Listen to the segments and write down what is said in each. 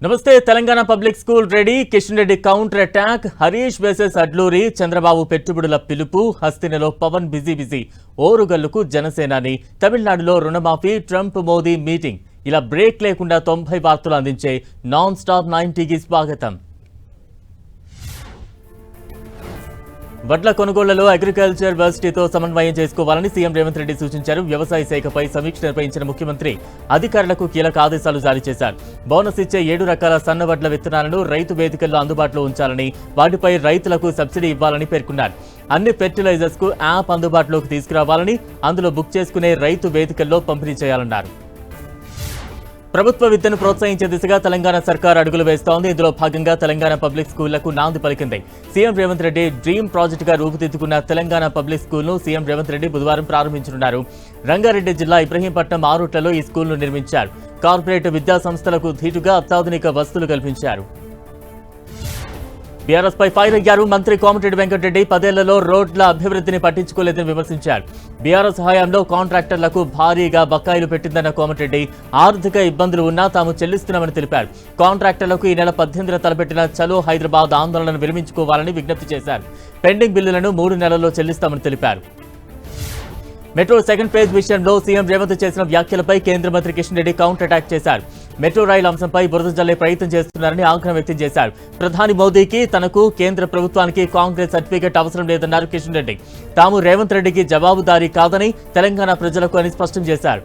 నమస్తే Telangana public school ready Kishan Reddy counter attack Harish versus Adluri Chandrababu పెట్టుబడుల పిలుపు హస్తినలో పవన్ బిజీ ఓరుగల్లుకు జనసేనాని తమిళనాడులో రుణమాఫీ ట్రంప్ మోదీ మీటింగ్ ఇలా బ్రేక్ లేకుండా 90 వార్తలు అందించే నాన్ స్టాప్ 90కి స్వాగతం. వడ్ల కొనుగోళ్లలో అగ్రికల్చర్ యూనివర్సిటీతో సమన్వయం చేసుకోవాలని సీఎం రేవంత్ రెడ్డి సూచించారు. వ్యవసాయ శాఖపై సమీక్ష నిర్వహించిన ముఖ్యమంత్రి అధికారులకు కీలక ఆదేశాలు జారీ చేశారు. బోనస్ ఇచ్చే 7 రకాల సన్న వడ్ల విత్తనాలను రైతు వేదికల్లో అందుబాటులో ఉంచాలని, వాటిపై రైతులకు సబ్సిడీ ఇవ్వాలని పేర్కొన్నారు. అన్ని ఫెర్టిలైజర్స్ కు యాప్ అందుబాటులోకి తీసుకురావాలని, అందులో బుక్ చేసుకునే రైతు వేదికల్లో పంపిణీ చేయాలన్నారు. ప్రభుత్వ విద్యను ప్రోత్సహించే దిశగా తెలంగాణ సర్కార్ అడుగులు వేస్తోంది. ఇందులో భాగంగా తెలంగాణ పబ్లిక్ స్కూళ్లకు నాంది పలికింది. సీఎం రేవంత్ రెడ్డి డ్రీమ్ ప్రాజెక్టుగా రూపుదిద్దుకున్న తెలంగాణ పబ్లిక్ స్కూల్ను సీఎం రేవంత్ రెడ్డి బుధవారం ప్రారంభించనున్నారు. రంగారెడ్డి జిల్లా ఇబ్రహీంపట్నం 6 రూట్లలో ఈ స్కూల్ను నిర్మించారు. కార్పొరేట్ విద్యా సంస్థలకు ధీటుగా అత్యాధునిక వసతులు కల్పించారు. బీఆర్ఎస్ పై ఫైర్ అయ్యారు మంత్రి కోమటిరెడ్డి వెంకటరెడ్డి. 10 ఏళ్లలో రోడ్ల అభివృద్ధిని పట్టించుకోలేదని విమర్శించారు. బీఆర్ఎస్ హయాంలో కాంట్రాక్టర్లకు భారీగా బకాయిలు పెట్టిందన్న కోమటిరెడ్డి ఆర్థిక ఇబ్బందులు ఉన్నా తాము చెల్లిస్తున్నామని తెలిపారు. కాంట్రాక్టర్లకు ఈ నెల 18న తలపెట్టిన చలో హైదరాబాద్ ఆందోళనను విరమించుకోవాలని విజ్ఞప్తి చేశారు. పెండింగ్ బిల్లులను 3 నెలల్లో చెల్లిస్తామని తెలిపారు. మెట్రో సెకండ్ ఫేజ్ విషయంలో సీఎం రేవంత్ చేసిన వ్యాఖ్యలపై కేంద్ర మంత్రి కిషన్ రెడ్డి కౌంటర్ అటాక్ చేశారు. మెట్రో రైలు అంశంపై బురద జల్లే ప్రయత్నం చేస్తున్నారని ఆగ్రహం వ్యక్తం చేశారు. ప్రధాని మోదీకి, తనకు, కేంద్ర ప్రభుత్వానికి కాంగ్రెస్ సర్టిఫికెట్ అవసరం లేదన్నారు కిషన్ రెడ్డి. తాము రేవంత్ రెడ్డికి జవాబుదారీ కాదని తెలంగాణ ప్రజలకు అని స్పష్టం చేశారు.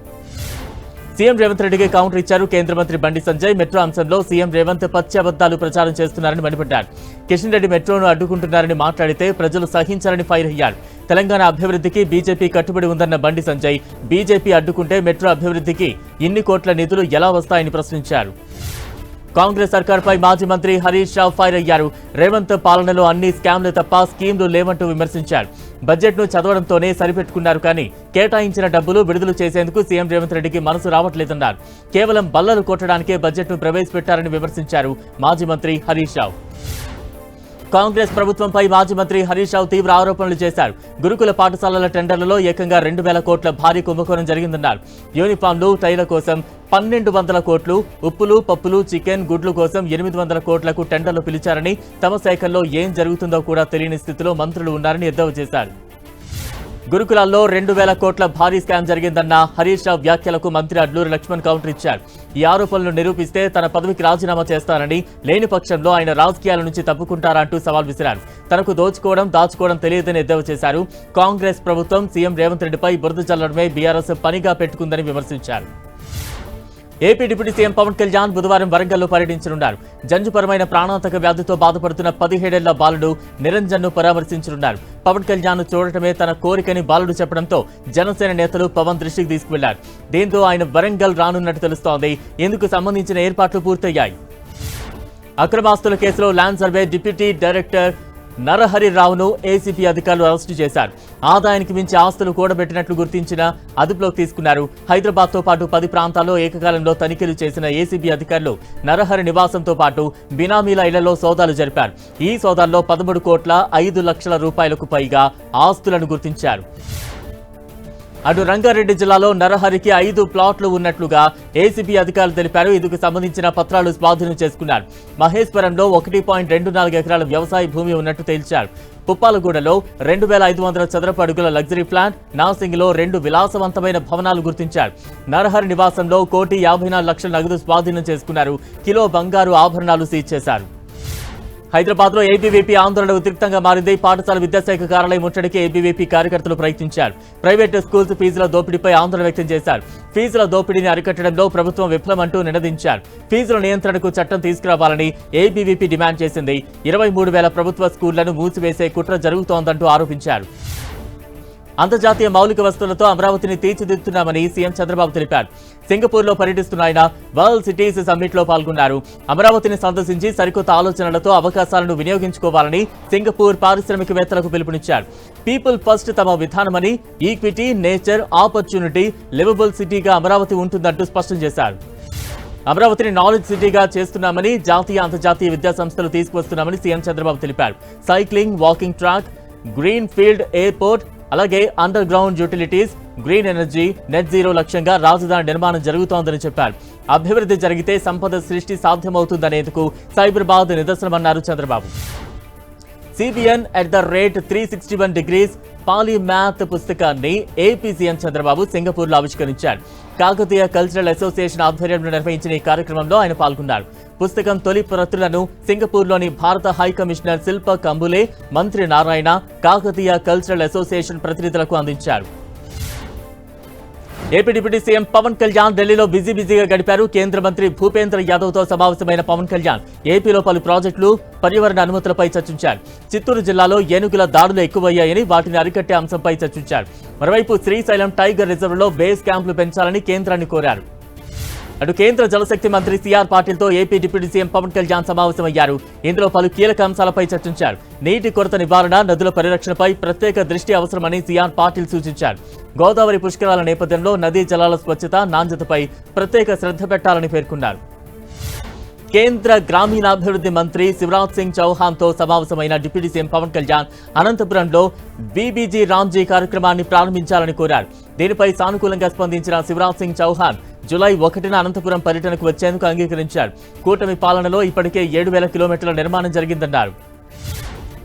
సీఎం రేవంత్ రెడ్డికి కౌంటర్ ఇచ్చారు కేంద్ర మంత్రి బండి సంజయ్. మెట్రో అంశంలో సీఎం రేవంత్ పచ్చి అబద్దాలు ప్రచారం చేస్తున్నారని మండిపడ్డారు. కిషన్ రెడ్డి మెట్రోను అడ్డుకుంటున్నారని మాట్లాడితే ప్రజలు సహించారని ఫైర్ అయ్యారు. తెలంగాణ అభివృద్ధికి బీజేపీ కట్టుబడి ఉందన్న బండి సంజయ్, బీజేపీ అడ్డుకుంటే మెట్రో అభివృద్ధికి ఇన్ని కోట్ల నిధులు ఎలా వస్తాయని ప్రశ్నించారు. కాంగ్రెస్ సర్కార్పై మాజీ మంత్రి హరీష్ రావు ఫైర్ అయ్యారు. రేవంత్ పాలనలో అన్ని స్కామ్లు తప్ప స్కీమ్లు లేవంటూ విమర్శించారు. బడ్జెట్ను చదవడంతోనే సరిపెట్టుకున్నారు కానీ కేటాయించిన డబ్బులు విడుదల చేసేందుకు సీఎం రేవంత్ రెడ్డికి మనసు రావట్లేదన్నారు. కేవలం బల్లలు కొట్టడానికే బడ్జెట్ను ప్రవేశపెట్టారని విమర్శించారు మాజీ మంత్రి హరీష్ రావు. కాంగ్రెస్ ప్రభుత్వంపై మాజీ మంత్రి హరీష్ రావు తీవ్ర ఆరోపణలు చేశారు. గురుకుల పాఠశాలల టెండర్లలో ఏకంగా 2,000 కోట్ల భారీ కుంభకోణం జరిగిందన్నారు. యూనిఫామ్లు, టైల కోసం 1,200 కోట్లు, ఉప్పులు, పప్పులు, చికెన్, గుడ్లు కోసం 800 కోట్లకు టెండర్లు పిలిచారని, తమ శాఖల్లో ఏం జరుగుతుందో కూడా తెలియని స్థితిలో మంత్రులు ఉన్నారని ఎద్దేవా చేశారు. గురుకులాల్లో 2,000 కోట్ల భారీ స్కామ్ జరిగిందన్న హరీష్ రావు వ్యాఖ్యలకు మంత్రి అడ్లూరి లక్ష్మణ్ కౌంటర్ ఇచ్చారు. ఈ ఆరోపణలు నిరూపిస్తే తన పదవికి రాజీనామా చేస్తానని, లేని పక్షంలో ఆయన రాజకీయాల నుంచి తప్పుకుంటారంటూ సవాల్ విసిరారు. తనకు దోచుకోవడం, దాచుకోవడం తెలియదని ఎద్దేవా చేశారు. కాంగ్రెస్ ప్రభుత్వం సీఎం రేవంత్ రెడ్డిపై బురద చల్లడమే బీఆర్ఎస్ పనిగా పెట్టుకుందని విమర్శించారు. ఏపీ డిప్యూటీ సీఎం పవన్ కళ్యాణ్ బుధవారం వరంగల్లో పర్యటించనున్నారు. జంజుపరమైన ప్రాణాంతక వ్యాధితో బాధపడుతున్న 17 ఏళ్ల బాలుడు నిరంజన్ను పరామర్శించనున్నారు. పవన్ కళ్యాణ్ చూడటమే తన కోరికని బాలుడు చెప్పడంతో జనసేన నేతలు పవన్ దృష్టికి తీసుకువెళ్లారు. దీంతో ఆయన వరంగల్ రానున్నట్టు తెలుస్తోంది. ఇందుకు సంబంధించిన ఏర్పాట్లు పూర్తయ్యాయి. అక్రమాస్తుల కేసులో land survey deputy director Narahari రావును ఏసీబీ అధికారులు అరెస్టు చేశారు. ఆదాయానికి మించి ఆస్తులు కూడబెట్టినట్లు గుర్తించిన అదుపులోకి తీసుకున్నారు. హైదరాబాద్తో పాటు 10 ప్రాంతాల్లో ఏకకాలంలో తనిఖీలు చేసిన ఏసీబీ అధికారులు నరహరి నివాసంతో పాటు బినామీల ఇళ్లలో సోదాలు జరిపారు. ఈ సోదాల్లో 13,05,00,000 రూపాయలకు పైగా ఆస్తులను గుర్తించారు. అటు రంగారెడ్డి జిల్లాలో నరహరికి 5 ప్లాట్లు ఉన్నట్లుగా ఏసీబీ అధికారులు తెలిపారు. ఇందుకు సంబంధించిన పత్రాలు స్వాధీనం చేసుకున్నారు. మహేశ్వరంలో 1.24 ఎకరాల వ్యవసాయ భూమి ఉన్నట్టు తేల్చారు. పుప్పాలగూడలో 2,500 చదరపు అడుగుల లగ్జరీ ప్లాంట్, నాసింగ్లో 2 విలాసవంతమైన భవనాలు గుర్తించారు. నరహరి నివాసంలో 1,54,00,000 నగదు స్వాధీనం చేసుకున్నారు. కిలో బంగారు ఆభరణాలు సీజ్ చేశారు. హైదరాబాద్లో ఏబీవీపీ ఆందోళన ఉద్రిక్తంగా మారింది. పాఠశాల విద్యాశాఖ కార్యాలయం ముట్టడికి ఏబీవీపీ కార్యకర్తలు ప్రయత్నించారు. ప్రైవేటు స్కూల్స్ ఫీజుల దోపిడీపై ఆందోళన వ్యక్తం చేశారు. ఫీజుల దోపిడీని అరికట్టడంలో ప్రభుత్వం విఫలమంటూ నినదించారు. ఫీజుల నియంత్రణకు చట్టం తీసుకురావాలని ఏబీవీపీ డిమాండ్ చేసింది. 23,000 ప్రభుత్వ స్కూళ్లను మూసివేసే కుట్ర జరుగుతోందంటూ ఆరోపించారు. అంతర్జాతీయ మౌలిక వస్తువులతో అమరావతిని తీర్చిదిద్దుతున్నామని సీఎం చంద్రబాబు తెలిపారు. సింగపూర్లో పర్యటిస్తున్న ఆయన వరల్డ్ సిటీస్ సమ్మిట్లో పాల్గొన్నారు. అమరావతిని సందర్శించి సరికొత్త ఆలోచనలతో అవకాశాలను వినియోగించుకోవాలని సింగపూర్ పారిశ్రామికవేత్తలకు పిలుపునిచ్చారు. పీపుల్ ఫస్ట్ తమ విధానమని, ఈక్విటీ, నేచర్, ఆపర్చునిటీ, లివబుల్ సిటీగా అమరావతి ఉంటుందంటూ స్పష్టం చేశారు. అమరావతిని నాలెడ్జ్ సిటీగా చేస్తున్నామని, జాతీయ, అంతర్జాతీయ విద్యా సంస్థలు తీసుకువస్తున్నామని సీఎం చంద్రబాబు తెలిపారు. Cycling, walking track, green field airport, అలాగే under ground utilities, green energy, net zero లక్ష్యంగా రాజధాని నిర్మాణం జరుగుతోందని చెప్పారు. అభివృద్ధి జరిగితే సంపద సృష్టి సాధ్యమవుతుందనేందుకు సైబరాబాద్ నిదర్శనమన్నారు చంద్రబాబు. CBN@361 పాలీమ్యాథ్ పుస్తకాన్ని ఏపీ సీఎం చంద్రబాబు సింగపూర్లో ఆవిష్కరించారు. కాకతీయ కల్చరల్ అసోసియేషన్ ఆధ్వర్యంలో నిర్వహించిన ఈ కార్యక్రమంలో ఆయన పాల్గొన్నారు. పుస్తకం తొలి ప్రతులను సింగపూర్లోని భారత హై కమిషనర్ శిల్ప కంబులే, మంత్రి నారాయణ, కాకతీయ కల్చరల్ అసోసియేషన్ ప్రతినిధులకు అందించారు. ఏపీ డిప్యూటీ సీఎం పవన్ కళ్యాణ్ ఢిల్లీలో బిజీగా గడిపారు. కేంద్ర మంత్రి భూపేంద్ర యాదవ్తో సమావేశమైన పవన్ కళ్యాణ్ ఏపీలో పలు ప్రాజెక్టులు, పర్యావరణ అనుమతులపై చర్చించారు. చిత్తూరు జిల్లాలో ఏనుగుల దాడులు ఎక్కువయ్యాయని, వాటిని అరికట్టే అంశంపై చర్చించారు. మరోవైపు శ్రీశైలం టైగర్ రిజర్వ్లో బేస్ క్యాంపులు పెంచాలని కేంద్రాన్ని కోరారు. అటు కేంద్ర జలశక్తి మంత్రి సిఆర్ పాటిల్తో AP deputy CM Pawan Kalyan సమావేశమయ్యారు. ఇందులో పలు కీలక అంశాలపై చర్చించారు. నీటి కొరత నివారణ, నదుల పరిరక్షణపై ప్రత్యేక దృష్టి అవసరమని సిఆర్ పాటిల్ సూచించారు. గోదావరి పుష్కరాల నేపథ్యంలో నదీ జలాల స్వచ్ఛత, నాణ్యతపై ప్రత్యేక శ్రద్ధ పెట్టాలని పేర్కొన్నారు. కేంద్ర గ్రామీణాభివృద్ధి మంత్రి శివరాజ్ సింగ్ చౌహాన్తో సమావేశమైన డిప్యూటీ సీఎం పవన్ కళ్యాణ్ అనంతపురంలో బీబీజీ రామ్జీ కార్యక్రమాన్ని ప్రారంభించాలని కోరారు. దీనిపై సానుకూలంగా స్పందించిన శివరాజ్ సింగ్ చౌహాన్ జూలై 1న అనంతపురం పర్యటనకు వచ్చేందుకు అంగీకరించారు. కూటమి పాలనలో ఇప్పటికే 7,000 కిలోమీటర్ల నిర్మాణం జరిగిందన్నారు.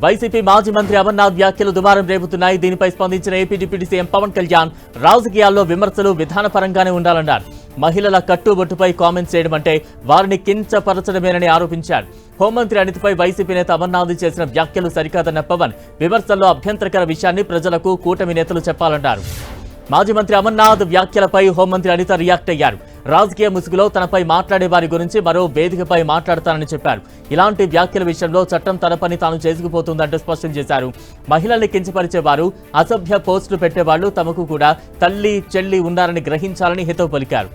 వైసీపీ మాజీ మంత్రి అమర్నాథ్ వ్యాఖ్యలు దుమారం రేపుతున్నాయి. దీనిపై స్పందించిన ఏపీ డిప్యూటీ సీఎం పవన్ కళ్యాణ్ రాజకీయాల్లో విమర్శలు విధానపరంగానే ఉండాలన్నారు. మహిళల కట్టుబొట్టుపై కామెంట్స్ చేయడం అంటే వారిని కించపరచడమేనని ఆరోపించారు. హోంమంత్రి అనితపై వైసీపీ నేత అమర్నాథ్ చేసిన వ్యాఖ్యలు సరికాదన్న పవన్ విమర్శల్లో అభ్యంతరకర విషయాన్ని ప్రజలకు కూటమి నేతలు చెప్పాలన్నారు. మాజీ మంత్రి అమర్నాథ్ వ్యాఖ్యలపై హోంమంత్రి అనిత రియాక్ట్ అయ్యారు. రాజకీయ ముసుగులో తనపై మాట్లాడే వారి గురించి మరో వేదికపై మాట్లాడతానని చెప్పారు. ఇలాంటి వ్యాఖ్యల విషయంలో చట్టం తన పని తాను చేసుకుపోతుందంటూ స్పష్టం చేశారు. మహిళల్ని కించపరిచేవారు, అసభ్య పోస్టులు పెట్టేవాళ్లు తమకు కూడా తల్లి, చెల్లి ఉన్నారని గ్రహించాలని హితవు పలికారు.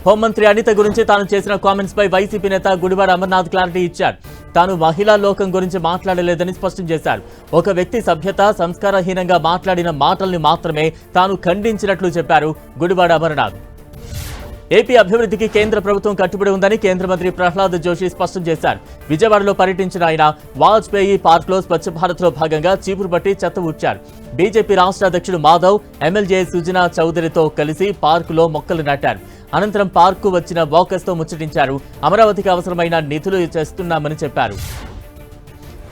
హోంమంత్రి అనిత గురించి తాను చేసిన కామెంట్స్ పై వైసీపీ నేత గుడివాడ అమర్నాథ్ క్లారిటీ ఇచ్చారు. తాను మహిళా లోకం గురించి మాట్లాడలేదని స్పష్టం చేశారు. ఒక వ్యక్తి సభ్యత, సంస్కారహీనంగా మాట్లాడిన మాటల్ని మాత్రమే తాను ఖండించినట్లు చెప్పారు గుడివాడ అమర్నాథ్. ఏపీ అభివృద్ధికి కేంద్ర ప్రభుత్వం కట్టుబడి ఉందని కేంద్ర మంత్రి ప్రహ్లాద్ జోషి స్పష్టం చేశారు. విజయవాడలో పర్యటించిన ఆయన వాజ్పేయి పార్క్లో స్వచ్ఛ భారత్లో భాగంగా చీపురు పట్టి చెత్త ఊడ్చారు. బీజేపీ రాష్ట్ర అధ్యక్షుడు మాధవ్, ఎమ్మెల్యే సుజనా చౌదరితో కలిసి పార్కులో మొక్కలు నాటారు. అనంతరం పార్కు వచ్చిన వాకర్స్తో ముచ్చటించారు. అమరావతికి అవసరమైన నిధులు చేస్తున్నామని చెప్పారు.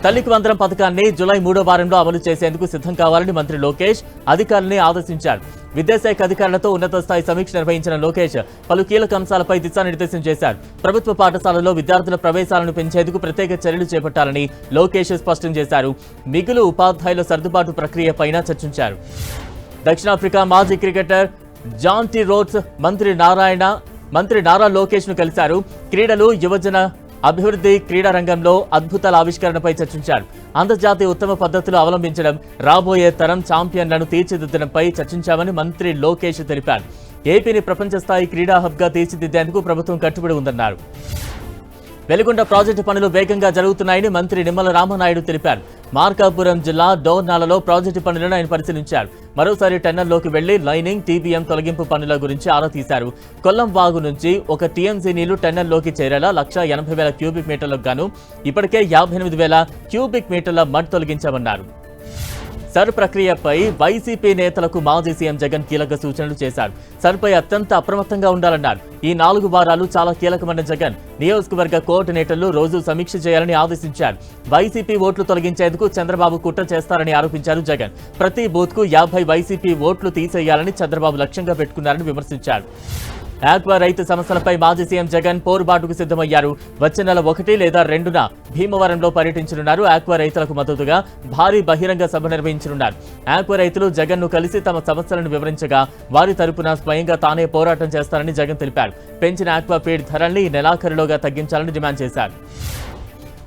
తల్లికి వందనం పథకాన్ని జూలై 3వ వారంలో అమలు చేసేందుకు సిద్ధం కావాలని మంత్రి లోకేష్ అధికారులని ఆదేశించారు. విద్యాశాఖ అధికారులతో ఉన్నత స్థాయి సమీక్ష నిర్వహించిన లోకేష్ పలు కీలక అంశాలపై దిశానిర్దేశం చేశారు. ప్రభుత్వ పాఠశాలల్లో విద్యార్థుల ప్రవేశాలను పెంచేందుకు ప్రత్యేక చర్యలు చేపట్టాలని లోకేష్ స్పష్టం చేశారు. మిగులు ఉపాధ్యాయుల సర్దుబాటు ప్రక్రియపైన చర్చించారు. దక్షిణాఫ్రికా మాజీ క్రికెటర్ జాంటీ రోడ్స్ మంత్రి నారా లోకేష్ ను కలిశారు. క్రీడలు, యువజన అభివృద్ధి, క్రీడా రంగంలో అద్భుతాల ఆవిష్కరణపై చర్చించారు. అంతర్జాతీయ ఉత్తమ పద్ధతులు అవలంబించడం, రాబోయే తరం ఛాంపియన్లను తీర్చిదిద్దడంపై చర్చించామని మంత్రి లోకేష్ తెలిపారు. ఏపీని ప్రపంచ స్థాయి క్రీడా హబ్గా తీర్చిదిద్దేందుకు ప్రభుత్వం కట్టుబడి ఉందన్నారు. వెలిగొండ ప్రాజెక్టు పనులు వేగంగా జరుగుతున్నాయని మంత్రి నిమ్మల రామనాయుడు తెలిపారు. మార్కాపురం జిల్లా డోర్నాలలో ప్రాజెక్టు పనులను ఆయన పరిశీలించారు. మరోసారి టెన్నర్లోకి వెళ్లి లైనింగ్, టీబీఎం తొలగింపు పనుల గురించి ఆరా తీశారు. కొల్లం వాగు నుంచి 1 టీఎంసీ నీళ్లు టెన్నర్లోకి చేరేలా 1,80,000 క్యూబిక్ మీటర్లకు గాను ఇప్పటికే 58,000 క్యూబిక్ మీటర్ల మడ్ తొలగించామన్నారు. సర్ ప్రక్రియపై వైసీపీ నేతలకు మాజీ సీఎం జగన్ కీలక సూచనలు చేశారు. సర్పై అత్యంత అప్రమత్తంగా ఉండాలన్నారు. ఈ 4 వారాలు చాలా కీలకమన్న జగన్ నియోజకవర్గ కోఆర్డినేటర్లు రోజు సమీక్ష చేయాలని ఆదేశించారు. వైసీపీ ఓట్లు తొలగించేందుకు చంద్రబాబు కుట్ర చేస్తారని ఆరోపించారు జగన్. ప్రతి బూత్కు 50 వైసీపీ ఓట్లు తీసేయాలని చంద్రబాబు లక్ష్యంగా పెట్టుకున్నారని విమర్శించారు. ఆక్వా రైతు సమస్యలపై మాజీ సీఎం జగన్ పోరుబాటుకు సిద్ధమయ్యారు. వచ్చే నెల 1 లేదా 2న భీమవరంలో పర్యటించనున్నారు. ఆక్వా రైతులకు మద్దతుగా భారీ బహిరంగ సభ నిర్వహించనున్నారు. ఆక్వా రైతులు జగన్ ను కలిసి తమ సమస్యలను వివరించగా వారి తరపున స్వయంగా తానే పోరాటం చేస్తారని జగన్ తెలిపారు. పెంచిన ఆక్వా ఫీడ్ ధరల్ని నెలాఖరులోగా తగ్గించాలని డిమాండ్ చేశారు.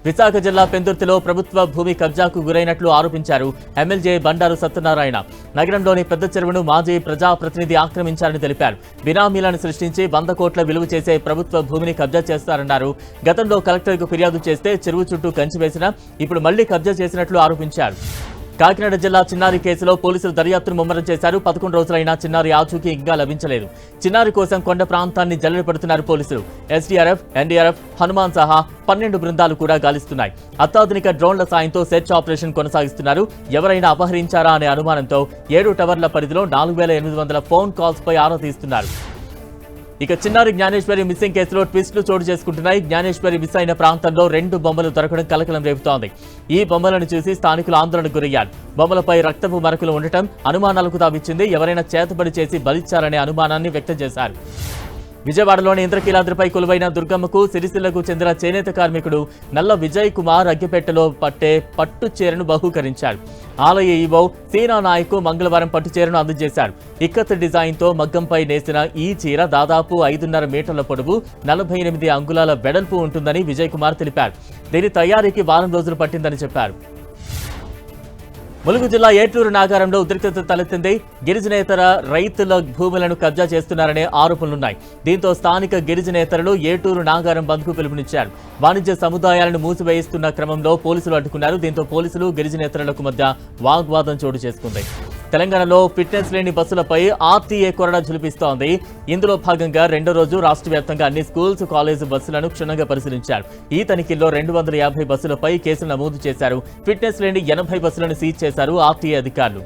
విశాఖ జిల్లా పెందుర్తిలో ప్రభుత్వ భూమి కబ్జాకు గురైనట్లు ఆరోపించారు ఎమ్మెల్యే బండారు సత్యనారాయణ. నగరంలోని పెద్ద చెరువును మాజీ ప్రజాప్రతినిధి ఆక్రమించారని తెలిపారు. బినామీలను సృష్టించి 100 కోట్ల విలువ చేసే ప్రభుత్వ భూమిని కబ్జా చేస్తారన్నారు. గతంలో కలెక్టర్కు ఫిర్యాదు చేస్తే చెరువు చుట్టూ కంచి వేసినా ఇప్పుడు మళ్లీ కబ్జా చేసినట్లు ఆరోపించారు. కాకినాడ జిల్లా చిన్నారి కేసులో పోలీసులు దర్యాప్తును ముమ్మరం చేశారు. 11 రోజులైనా చిన్నారి ఆచూకీ ఇంకా లభించలేదు. చిన్నారి కోసం కొండ ప్రాంతాన్ని జల్లెడపడుతున్నారు పోలీసులు. ఎస్డీఆర్ఎఫ్, ఎన్డీఆర్ఎఫ్, హనుమాన్ సహా 12 బృందాలు కూడా గాలిస్తున్నాయి. అత్యాధునిక డ్రోన్ల సాయంతో సెర్చ్ ఆపరేషన్ కొనసాగిస్తున్నారు. ఎవరైనా అపహరించారా అనే అనుమానంతో 7 టవర్ల పరిధిలో 4800 ఫోన్ కాల్స్ పై ఆరా తీస్తున్నారు. ఇక చిన్నారి జ్ఞానేశ్వరి మిస్సింగ్ కేసులో ట్విస్టులు చోటు చేసుకుంటున్నాయి. జ్ఞానేశ్వరి మిస్ అయిన ప్రాంతంలో 2 బొమ్మలు దొరకడం కలకలం రేపుతోంది. ఈ బొమ్మలను చూసి స్థానికులు ఆందోళనకు గురయ్యారు. బొమ్మలపై రక్తపు మరకలు ఉండటం అనుమానాలకు తావిచ్చింది. ఎవరైనా చేతబడి చేసి బలిచ్చారనే అనుమానాన్ని వ్యక్తం చేశారు. విజయవాడలోని ఇంద్రకీలాద్రిపై కొలువైన దుర్గమ్మకు సిరిసిల్లకు చెందిన చేనేత కార్మికుడు నల్ల విజయ్ కుమార్ అగ్గిపెట్టెలో పట్టే పట్టు చీరను బహూకరించారు. ఆలయ ఈవో సీనా నాయక్ మంగళవారం పట్టు చీరను అందజేశారు. ఇక్కత్ డిజైన్తో మగ్గంపై నేసిన ఈ చీర దాదాపు 5.5 మీటర్ల పొడవు, 48 అంగుళాల వెడల్పు ఉంటుందని విజయ్ కుమార్ తెలిపారు. దీని తయారీకి వారం రోజులు పట్టిందని చెప్పారు. ములుగు జిల్లా ఏటూరు నాగారంలో ఉద్రిక్తత తలెత్తింది. గిరిజనేతర రైతుల భూములను కబ్జా చేస్తున్నారనే ఆరోపణలున్నాయి. దీంతో స్థానిక గిరిజనేతరులు ఏటూరు నాగారం బంద్కు పిలుపునిచ్చారు. వాణిజ్య సముదాయాలను మూసివేయిస్తున్న క్రమంలో పోలీసులు అడ్డుకున్నారు. దీంతో పోలీసులు గిరిజనేతరులకు మధ్య వాగ్వాదం చోటు చేసుకుంది. తెలంగాణలో ఫిట్నెస్ లేని బస్సులపై ఆర్టీఏ కొరడా ఝులిపిస్తోంది. ఇందులో భాగంగా 2వ రోజు రాష్ట్ర వ్యాప్తంగా అన్ని స్కూల్స్, కాలేజ్ బస్సులను క్షుణ్ణంగా పరిశీలించారు. ఈ తనిఖీల్లో 250 బస్సులపై కేసులు నమోదు చేశారు. ఫిట్నెస్ లేని 80 బస్సులను సీజ్ చేశారు ఆర్టీఏ అధికారులు.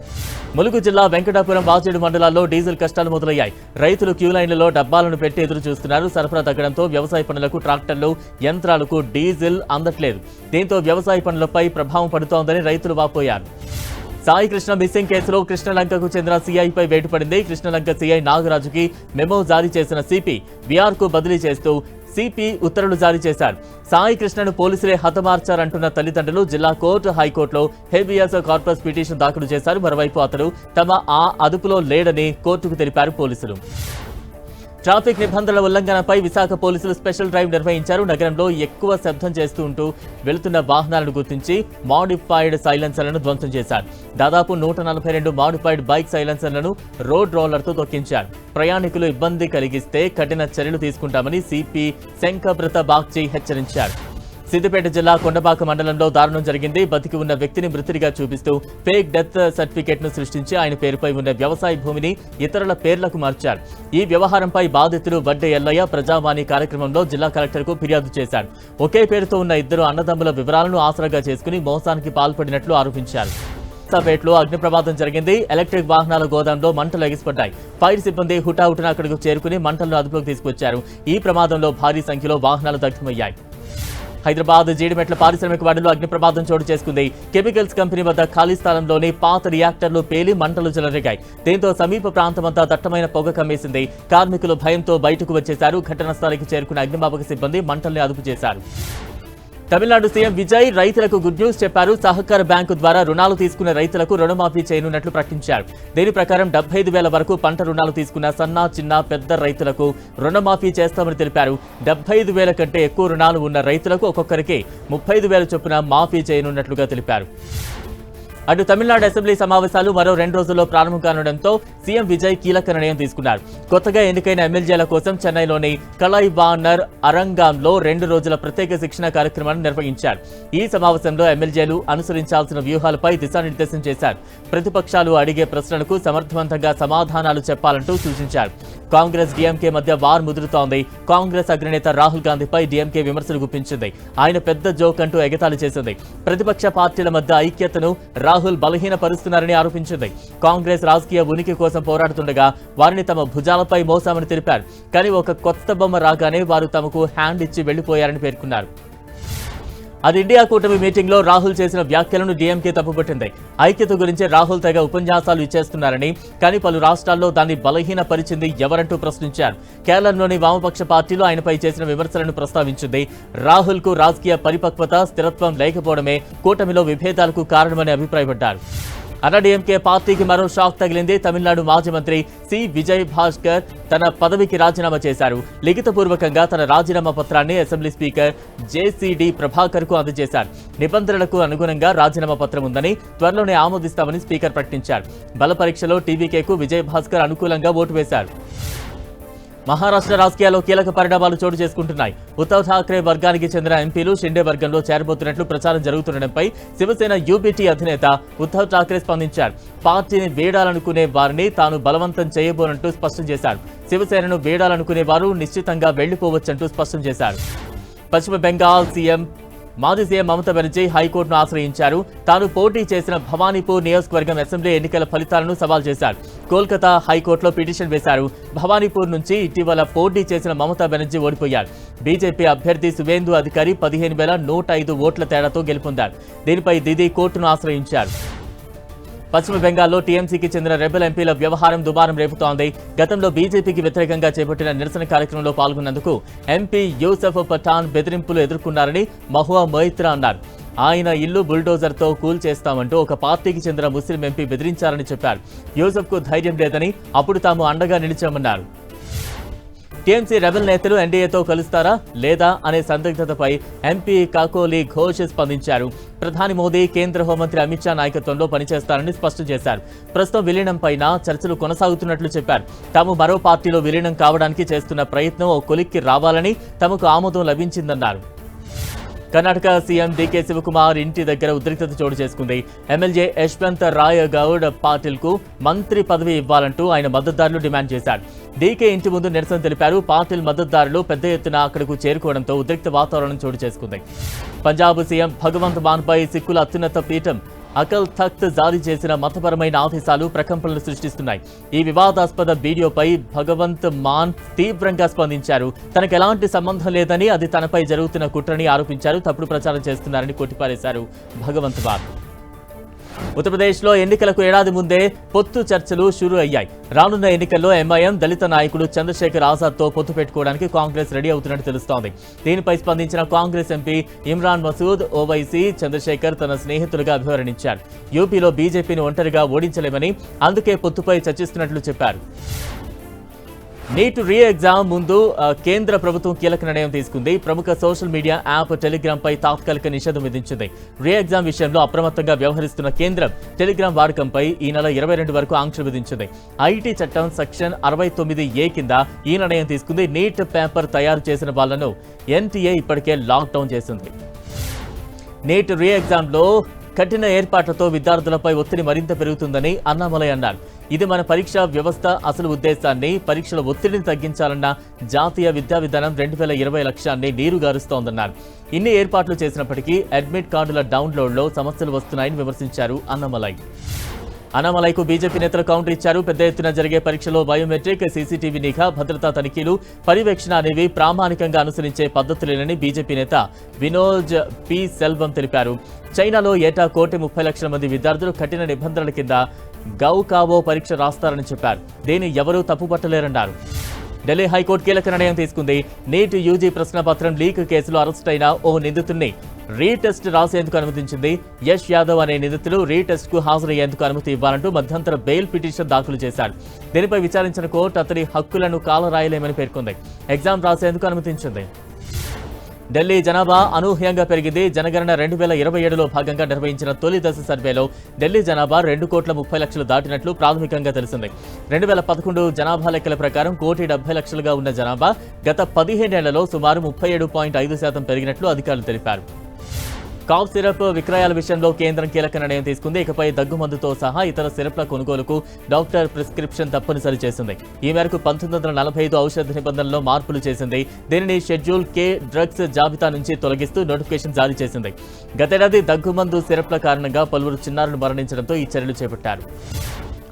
ములుగు జిల్లా వెంకటాపురం, వాచేడు మండలాల్లో డీజిల్ కష్టాలు మొదలయ్యాయి. రైతులు క్యూ లైన్లలో డబ్బాలను పెట్టి ఎదురు చూస్తున్నారు. సరఫరా తగ్గడంతో వ్యవసాయ పనులకు ట్రాక్టర్లు, యంత్రాలకు డీజిల్ అందట్లేదు. దీంతో వ్యవసాయ పనులపై ప్రభావం పడుతోందని రైతులు వాపోయారు. సాయి కృష్ణ మిస్సింగ్ కేసులో కృష్ణలంకకు చెందిన సీఐపై వేటు పడింది. కృష్ణలంక సీఐ నాగరాజుకి మెమో జారీ చేసిన సిపి బీఆర్కు బదిలీ చేస్తూ సిపి ఉత్తర్వులు జారీ చేశారు. సాయి కృష్ణను పోలీసులే హతమార్చారంటున్న తల్లిదండ్రులు జిల్లా కోర్టు, హైకోర్టులో హేబియస్ కార్పస్ పిటిషన్ దాఖలు చేశారు. మరోవైపు అతడు తమ అదుపులో లేడని కోర్టుకు తెలిపారు పోలీసులు. ట్రాఫిక్ నిబంధనల ఉల్లంఘనపై విశాఖ పోలీసులు స్పెషల్ డ్రైవ్ నిర్వహించారు. నగరంలో ఎక్కువ శబ్దం చేస్తుంటూ వెళుతున్న వాహనాలను గుర్తించి మాడిఫైడ్ సైలెన్సర్లను ధ్వంసం చేశారు. దాదాపు 142 మాడిఫైడ్ బైక్ సైలెన్సర్లను రోడ్ రోలర్తో తొక్కించారు. ప్రయాణికులు ఇబ్బంది కలిగిస్తే కఠిన చర్యలు తీసుకుంటామని సిపి శంఖబ్రత బాగ్చి హెచ్చరించారు. సిద్దిపేట జిల్లా కొండపాక మండలంలో దారుణం జరిగింది. బతికి ఉన్న వ్యక్తిని మృతుడిగా చూపిస్తూ ఫేక్ డెత్ సర్టిఫికేట్ ను సృష్టించి ఆయన పేరుపై ఉన్న వ్యవసాయ భూమిని ఇతరుల పేర్లకు మార్చారు. ఈ వ్యవహారంపై బాధితులు వడ్డే ఎల్లయ్య ప్రజావాణి కార్యక్రమంలో జిల్లా కలెక్టర్కు ఫిర్యాదు చేశారు. ఒకే పేరుతో ఉన్న 2 అన్నదమ్ముల వివరాలను ఆసరాగా చేసుకుని మోసానికి పాల్పడినట్లు ఆరోపించారు. పేటలో అగ్ని ప్రమాదం జరిగింది. ఎలక్ట్రిక్ వాహనాల గోదాంలో మంటలు ఎగిసిపడ్డాయి. ఫైర్ సిబ్బంది హుటాహుటిన అక్కడకు చేరుకుని మంటలను అదుపులోకి తీసుకొచ్చారు. ఈ ప్రమాదంలో భారీ సంఖ్యలో వాహనాలు దగ్ధమయ్యాయి. హైదరాబాద్ జీడిమెట్ల పారిశ్రామిక వాడలో అగ్ని ప్రమాదం చోటు చేసుకుంది. కెమికల్స్ కంపెనీ వద్ద ఖాళీ స్థలంలోని పాత రియాక్టర్లు పేలి మంటలు చెలరేగాయి. దీంతో సమీప ప్రాంతమంతా దట్టమైన పొగ కమ్మేసింది. కార్మికులు భయంతో బయటకు వచ్చేశారు. ఘటనా స్థలానికి చేరుకున్న అగ్నిమాపక సిబ్బంది మంటల్ని అదుపు చేశారు. తమిళనాడు సీఎం విజయ్ రైతులకు గుడ్ న్యూస్ చెప్పారు. సహకార బ్యాంకు ద్వారా రుణాలు తీసుకున్న రైతులకు రుణమాఫీ చేయనున్నట్లు ప్రకటించారు. దీని ప్రకారం 75,000 వరకు పంట రుణాలు తీసుకున్న సన్న, చిన్న, పెద్ద రైతులకు రుణమాఫీ చేస్తామని తెలిపారు. 75,000 కంటే ఎక్కువ రుణాలు ఉన్న రైతులకు ఒక్కొక్కరికి 35,000 చొప్పున మాఫీ చేయనున్నట్లుగా తెలిపారు. అటు తమిళనాడు అసెంబ్లీ సమావేశాలు మరో 2 రోజుల్లో ప్రారంభం కానుండటంతో సీఎం విజయ్ కీలక నిర్ణయం తీసుకున్నారు. కొత్తగా ఎన్నికైన ఎమ్మెల్యేల కోసం చెన్నైలోని కలైవానర్ అరంగంలో 2 రోజుల ప్రత్యేక శిక్షణ కార్యక్రమాన్ని నిర్వహించారు. ఈ సమావేశంలో ఎమ్మెల్యేలు అనుసరించాల్సిన వ్యూహాలపై దిశానిర్దేశం చేశారు. ప్రతిపక్షాలు అడిగే ప్రశ్నలకు సమర్థవంతంగా సమాధానాలు చెప్పాలంటూ సూచించారు. కాంగ్రెస్, డీఎంకే మధ్య వార్ ముదురుతోంది. కాంగ్రెస్ అగ్రనేత రాహుల్ గాంధీపై డీఎంకే విమర్శలు గుప్పించింది. ఆయన పెద్ద జోక్ అంటూ ఎగతాళి చేసింది. ప్రతిపక్ష పార్టీల మధ్య ఐక్యతను రాహుల్ బలహీనపరుస్తున్నారని ఆరోపించింది. కాంగ్రెస్ రాజకీయ ఉనికి కోసం పోరాడుతుండగా వారిని తమ భుజాలపై మోసామని తెలిపారు. కానీ ఒక కొత్త బొమ్మ రాగానే వారు తమకు హ్యాండ్ ఇచ్చి వెళ్లిపోయారని పేర్కొన్నారు. అది ఇండియా కూటమి మీటింగ్ లో రాహుల్ చేసిన వ్యాఖ్యలను డీఎంకే తప్పుపట్టింది. ఐక్యత గురించి రాహుల్ తెగ ఉపన్యాసాలు ఇచ్చేస్తున్నారని, కానీ పలు రాష్ట్రాల్లో దాన్ని బలహీనపరిచింది ఎవరంటూ ప్రశ్నించారు. కేరళలోని వామపక్ష పార్టీలు ఆయనపై చేసిన విమర్శలను ప్రస్తావించింది. రాహుల్ కు రాజకీయ పరిపక్వత, స్థిరత్వం లేకపోవడమే కూటమిలో విభేదాలకు కారణమని అభిప్రాయపడ్డారు. అన్నాడీఎంకే పార్టీకి మరో షాక్ తగిలింది. తమిళనాడు మాజీ మంత్రి సి విజయ్ భాస్కర్ తన పదవికి రాజీనామా చేశారు. లిఖితపూర్వకంగా తన రాజీనామా పత్రాన్ని అసెంబ్లీ స్పీకర్ జేసీడీ ప్రభాకర్ కు అందజేశారు. నిబంధనలకు అనుగుణంగా రాజీనామా పత్రం ఉందని, త్వరలోనే ఆమోదిస్తామని స్పీకర్ ప్రకటించారు. బల పరీక్షలో టీవీకేకు విజయ్ భాస్కర్ అనుకూలంగా ఓటు వేశారు. మహారాష్ట్ర రాజకీయాల్లో కీలక పరిణామాలు చోటు చేసుకుంటున్నాయి. ఉద్ధవ్ ఠాక్రే వర్గానికి చెందిన ఎంపీలు షిండే వర్గంలో చేరబోతున్నట్లు ప్రచారం జరుగుతుండటంపై శివసేన యూబీటీ అధినేత ఉద్ధవ్ ఠాక్రే స్పందించారు. పార్టీని వీడాలనుకునే వారిని తాను బలవంతం చేయబోనంటూ స్పష్టం చేశారు. శివసేనను వీడాలనుకునే వారు నిశ్చితంగా వెళ్లిపోవచ్చంటూ స్పష్టం చేశారు. పశ్చిమ బెంగాల్ మాజీ సీఎం మమతా బెనర్జీ హైకోర్టును ఆశ్రయించారు. తాను పోటీ చేసిన భవానీపూర్ నియోజకవర్గం అసెంబ్లీ ఎన్నికల ఫలితాలను సవాల్ చేశారు. కోల్కతా హైకోర్టులో పిటిషన్ వేశారు. భవానీపూర్ నుంచి ఇటీవల పోటీ చేసిన మమతా బెనర్జీ ఓడిపోయారు. బీజేపీ అభ్యర్థి సువేందు అధికారి 15,105 ఓట్ల తేడాతో గెలుపొందారు. దీనిపై దిదీ కోర్టును ఆశ్రయించారు. పశ్చిమ బెంగాల్లో టీఎంసీకి చెందిన రెబెల్ ఎంపీల వ్యవహారం దుమారం రేపుతోంది. గతంలో బీజేపీకి వ్యతిరేకంగా చేపట్టిన నిరసన కార్యక్రమంలో పాల్గొన్నందుకు ఎంపీ యూసఫ్ పఠాన్ బెదిరింపులు ఎదుర్కొన్నారని మహువా మొయిత్రా అన్నారు. ఆయన ఇల్లు బుల్డోజర్తో కూల్చేస్తామంటూ ఒక పార్టీకి చెందిన ముస్లిం ఎంపీ బెదిరించారని చెప్పారు. యూసఫ్కు ధైర్యం లేదని, అప్పుడు తాము అండగా నిలిచామన్నారు. టీఎంసీ రెబెల్ నేతలు ఎన్డీఏతో కలుస్తారా లేదా అనే సందిగ్ధతపై ఎంపీ కాకోలి ఘోష్ స్పందించారు. ప్రధాని మోదీ కేంద్ర హోంమంత్రి అమిత్ షా నాయకత్వంలో పనిచేస్తారని స్పష్టం చేశారు. ప్రస్తుతం విలీనంపైన చర్చలు కొనసాగుతున్నట్లు చెప్పారు. తాము మరో పార్టీలో విలీనం కావడానికి చేస్తున్న ప్రయత్నం ఓ కొలిక్కి రావాలని తమకు ఆమోదం లభించిందన్నారు. కర్ణాటక సీఎం డీకే శివకుమార్ ఇంటి దగ్గర ఉద్రిక్తత చోటు చేసుకుంది. ఎమ్మెల్యే యశ్వంత్ రాయ్ గౌడ్ పాటిల్కు మంత్రి పదవి ఇవ్వాలంటూ ఆయన మద్దతుదారులు డిమాండ్ చేశారు. డీకే ఇంటి ముందు నిరసన తెలిపారు. పాటిల్ మద్దతుదారులు పెద్ద ఎత్తున అక్కడకు చేరుకోవడంతో ఉద్రిక్త వాతావరణం చోటు చేసుకుంది. పంజాబ్ సీఎం భగవంత్ మాన్పై సిక్కుల అత్యున్నత పీఠం అకల్ తఖ్త్ జారీ చేసిన మతపరమైన ఆదేశాలు ప్రకంపనలు సృష్టిస్తున్నాయి. ఈ వివాదాస్పద వీడియోపై భగవంత్ మాన్ తీవ్రంగా స్పందించారు. తనకు ఎలాంటి సంబంధం లేదని, అది తనపై జరుగుతున్న కుట్రని ఆరోపించారు. తప్పుడు ప్రచారం చేస్తున్నారని కొట్టిపారేశారు భగవంత్ మాన్. ఉత్తరప్రదేశ్లో ఎన్నికలకు ఏడాది ముందే పొత్తు చర్చలు షురూ అయ్యాయి. రానున్న ఎన్నికల్లో ఎంఐఎం దళిత నాయకుడు చంద్రశేఖర్ ఆజాద్తో పొత్తు పెట్టుకోవడానికి కాంగ్రెస్ రెడీ అవుతున్నట్టు తెలుస్తోంది. దీనిపై స్పందించిన కాంగ్రెస్ ఎంపీ ఇమ్రాన్ మసూద్ ఓవైసీ చంద్రశేఖర్ తన స్నేహితులుగా అభివర్ణించారు. యూపీలో బీజేపీని ఒంటరిగా ఓడించలేమని, అందుకే పొత్తుపై చర్చిస్తున్నట్లు చెప్పారు. నీట్ రీ ఎగ్జామ్ ముందు కేంద్ర ప్రభుత్వం కీలక నిర్ణయం తీసుకుంది. ప్రముఖ సోషల్ మీడియా యాప్ టెలిగ్రామ్ పై తాత్కాలిక నిషేధం విధించింది. రీ ఎగ్జామ్ విషయంలో అప్రమత్తంగా వ్యవహరిస్తున్న కేంద్రం టెలిగ్రామ్ వాడకంపై ఈ నెల 22 వరకు ఆంక్షలు విధించింది. ఐటీ చట్టం సెక్షన్ 69A కింద ఈ నిర్ణయం తీసుకుంది. నీట్ పేపర్ తయారు చేసిన వాళ్లను ఎన్టీఏ ఇప్పటికే లాక్డౌన్ చేసింది. నీట్ రీ ఎగ్జామ్లో కఠిన ఏర్పాట్లతో విద్యార్థులపై ఒత్తిడి మరింత పెరుగుతుందని అన్నామలై అన్నారు. ఇది మన పరీక్షా వ్యవస్థ అసలు ఉద్దేశాన్ని, పరీక్షల ఒత్తిడిని తగ్గించాలన్న జాతీయ విద్యా విధానం 2020 లక్ష్యాన్ని నీరుగారుస్తోందన్నారు. ఇన్ని ఏర్పాట్లు చేసినప్పటికీ అడ్మిట్ కార్డుల డౌన్లోడ్లో సమస్యలు వస్తున్నాయని విమర్శించారు అన్నామలై. అన్నామలైకు బీజేపీ నేతలు కౌంటర్ ఇచ్చారు. పెద్ద ఎత్తున జరిగే పరీక్షలో బయోమెట్రిక్, సీసీటీవీ నిఘా, భద్రతా తనిఖీలు, పర్యవేక్షణ అనేవి ప్రామాణికంగా అనుసరించే పద్ధతులేనని బీజేపీ నేత వినోద్ పి సెల్వం తెలిపారు. చైనాలో ఏటా 1,30 లక్షల మంది విద్యార్థులు కఠిన నిబంధనల కింద గౌకావో పరీక్ష రాస్తారని చెప్పారు. దీన్ని ఎవరూ తప్పుపట్టలేరన్నారు. ఢిల్లీ హైకోర్టు కీలక నిర్ణయం తీసుకుంది. నీట్ యూజీ ప్రశ్నపత్రం లీక్ కేసులో అరెస్ట్ అయిన ఓ నిందితుడిని రీటెస్ట్ రాసేందుకు అనుమతించింది. యష్ యాదవ్ అనే నిందితులు రీటెస్ట్ కు హాజరయ్యేందుకు అనుమతి ఇవ్వాలంటూ మధ్యంతర బెయిల్ పిటిషన్ దాఖలు చేశారు. దీనిపై విచారించిన కోర్టు అతని హక్కులను కాలరాయలేమని పేర్కొంది. ఎగ్జామ్ రాసేందుకు అనుమతించింది. ఢిల్లీ జనాభా అనూహ్యంగా పెరిగింది. జనగణన 2027లో భాగంగా నిర్వహించిన తొలి దశ సర్వేలో ఢిల్లీ జనాభా 2,30,00,000 దాటినట్లు ప్రాథమికంగా తెలిసింది. 2011 జనాభా లెక్కల ప్రకారం 1,70,00,000గా ఉన్న జనాభా గత 15 ఏళ్లలో సుమారు 37.5% పెరిగినట్లు అధికారులు తెలిపారు. కాఫ్ సిరప్ విక్రయాల విషయంలో కేంద్రం కీలక నిర్ణయం తీసుకుంది. ఇకపై దగ్గుమందుతో సహా ఇతర సిరప్ల కొనుగోలుకు డాక్టర్ ప్రిస్క్రిప్షన్ తప్పనిసరి చేసింది. ఈ మేరకు 1945 ఔషధ నిబంధనల్లో మార్పులు చేసింది. దీనిని షెడ్యూల్ K డ్రగ్స్ జాబితా నుంచి తొలగిస్తూ నోటిఫికేషన్ జారీ చేసింది. గతేడాది దగ్గుమందు సిరప్ల కారణంగా పలువురు చిన్నారులు మరణించడంతో ఈ చర్యలు చేపట్టారు.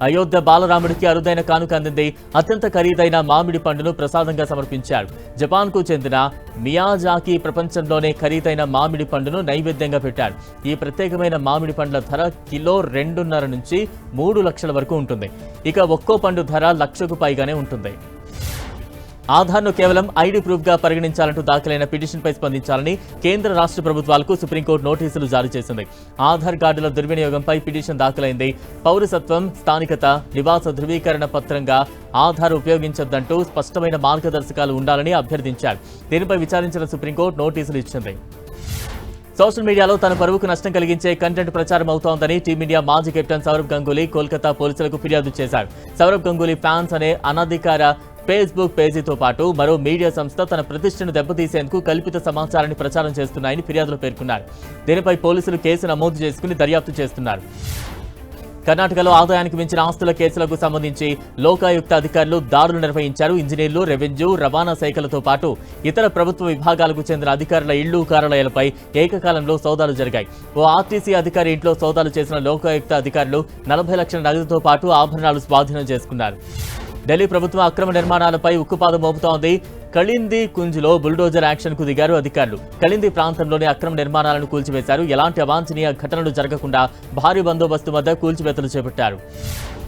అయోధ్య బాలరాముడికి అరుదైన కానుక అందింది. అత్యంత ఖరీదైన మామిడి పండును ప్రసాదంగా సమర్పించారు. జపాన్కు చెందిన మియాజాకి ప్రపంచంలోనే ఖరీదైన మామిడి పండును నైవేద్యంగా పెట్టారు. ఈ ప్రత్యేకమైన మామిడి పండ్ల ధర కిలో 2.5 నుంచి 3 లక్షల వరకు ఉంటుంది. ఇక ఒక్కో పండు ధర 1,00,000కు పైగానే ఉంటుంది. ఆధార్ను కేవలం ఐడి ప్రూఫ్గా పరిగణించాలంటూ దాఖలైన పిటిషన్పై స్పందించాలని కేంద్ర రాష్ట్ర ప్రభుత్వాలకు సుప్రీంకోర్టు నోటీసులు జారీ చేసింది. ఆధార్ కార్డుల దుర్వినియోగంపై పిటిషన్ దాఖలైంది. పౌరసత్వం, స్థానికత, నివాస ధృవీకరణ పత్రంగా ఆధార్ ఉపయోగించొద్దంటూ స్పష్టమైన మార్గదర్శకాలు ఉండాలని అభ్యర్థించారు. దీనిపై విచారించిన సుప్రీంకోర్టు నోటీసులు ఇచ్చింది. సోషల్ మీడియాలో తన పరువుకు నష్టం కలిగించే కంటెంట్ ప్రచారం అవుతోందని టీమిండియా మాజీ కెప్టెన్ సౌరవ్ గంగూలీ కోల్కతా పోలీసులకు ఫిర్యాదు చేశారు. సౌరవ్ గంగూలీ ఫ్యాన్స్ అనే అనధికార ఫేస్బుక్ పేజీతో పాటు మరో మీడియా సంస్థ తన ప్రతిష్టను దెబ్బతీసేందుకు కల్పిత సమాచారాన్ని ప్రచారం చేస్తున్నాయని ఫిర్యాదులో పేర్కొన్నారు. దీనిపై పోలీసులు కేసు నమోదు చేసుకుని దర్యాప్తు చేస్తున్నారు. కర్ణాటకలో ఆదాయానికి మించిన ఆస్తుల కేసులకు సంబంధించి లోకాయుక్త అధికారులు దాడులు నిర్వహించారు. ఇంజనీర్లు, రెవెన్యూ, రవాణా శాఖలతో పాటు ఇతర ప్రభుత్వ విభాగాలకు చెందిన అధికారుల ఇళ్లు, కార్యాలయాలపై ఏకకాలంలో సోదాలు జరిగాయి. ఓ ఆర్టీసీ అధికారి ఇంట్లో సోదాలు చేసిన లోకాయుక్త అధికారులు 40 లక్షల నగదుతో పాటు ఆభరణాలు స్వాధీనం చేసుకున్నారు. ఢిల్లీ ప్రభుత్వం అక్రమ నిర్మాణాలపై ఉక్కుపాదం మోపుతోంది. కళింది కుంజ్లో బుల్డోజర్ యాక్షన్ కు దిగారు అధికారులు. కళింది ప్రాంతంలోని అక్రమ నిర్మాణాలను కూల్చివేశారు. ఎలాంటి అవాంఛనీయ ఘటనలు జరగకుండా భారీ బందోబస్తు వద్ద కూల్చివేతలు చేపట్టారు.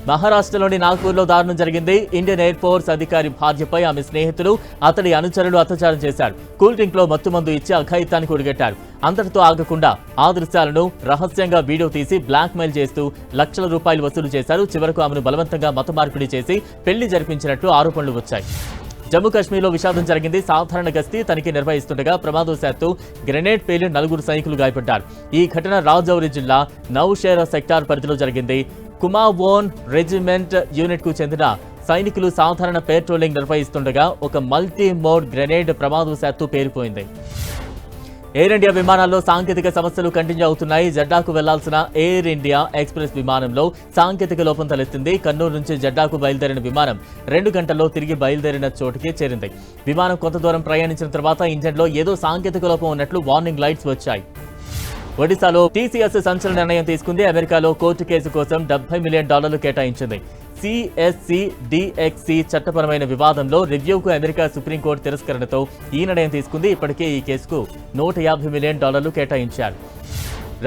మహారాష్ట్రలోని నాగ్పూర్లో దారుణం జరిగింది. ఇండియన్ ఎయిర్ ఫోర్స్ అధికారి భార్యపై ఆమె స్నేహితులు, అతడి అనుచరులు అత్యాచారం చేశారు. కూల్ డ్రింక్ లో మత్తుమందు ఇచ్చి అఘాయిత్యానికి ఒడిగట్టారు. అంతటితో ఆగకుండా ఆ దృశ్యాలను రహస్యంగా వీడియో తీసి బ్లాక్ మెయిల్ చేస్తూ లక్షల రూపాయలు వసూలు చేశారు. చివరకు ఆమెను బలవంతంగా మత మార్పిడి చేసి పెళ్లి జరిపించినట్లు ఆరోపణలు వచ్చాయి. జమ్మూ కాశ్మీర్లో విషాదం జరిగింది. సాధారణ గస్తీ తనిఖీ నిర్వహిస్తుండగా ప్రమాదవశాత్తు గ్రెనేడ్ పేలి 4 సైనికులు గాయపడ్డారు. ఈ ఘటన రాజౌరి జిల్లా నౌషేరా సెక్టార్ పరిధిలో జరిగింది. కుమావోన్ రెజిమెంట్ యూనిట్ కు చెందిన సైనికులు సాధారణ పెట్రోలింగ్ నిర్వహిస్తుండగా ఒక మల్టీ మోడ్ గ్రెనేడ్ ప్రమాదవశాత్తు పేలిపోయింది. ఎయిర్ ఇండియా విమానాల్లో సాంకేతిక సమస్యలు కంటిన్యూ అవుతున్నాయి. జెడ్డాకు వెళ్లాల్సిన ఎయిర్ ఇండియా ఎక్స్ప్రెస్ విమానంలో సాంకేతిక లోపం తలెత్తింది. కన్నూరు నుంచి జెడ్డాకు బయలుదేరిన విమానం 2 గంటల్లో తిరిగి బయలుదేరిన చోటుకి చేరింది. విమానం కొంత దూరం ప్రయాణించిన తర్వాత ఇంజన్లో ఏదో సాంకేతిక లోపం ఉన్నట్లు వార్నింగ్ లైట్స్ వచ్చాయి. ఒడిశాలో టీసీఎస్ సంచలన నిర్ణయం తీసుకుంది. అమెరికాలో కోర్టు కేసు కోసం $70 మిలియన్ కేటాయించింది. CSC DXC చట్టపరమైన వివాదంలో రివ్యూకు అమెరికా సుప్రీంకోర్టు తిరస్కరణతో ఈ నిర్ణయం తీసుకుంది. ఇప్పటికే ఈ కేసుకు $150 మిలియన్ కేటాయించారు.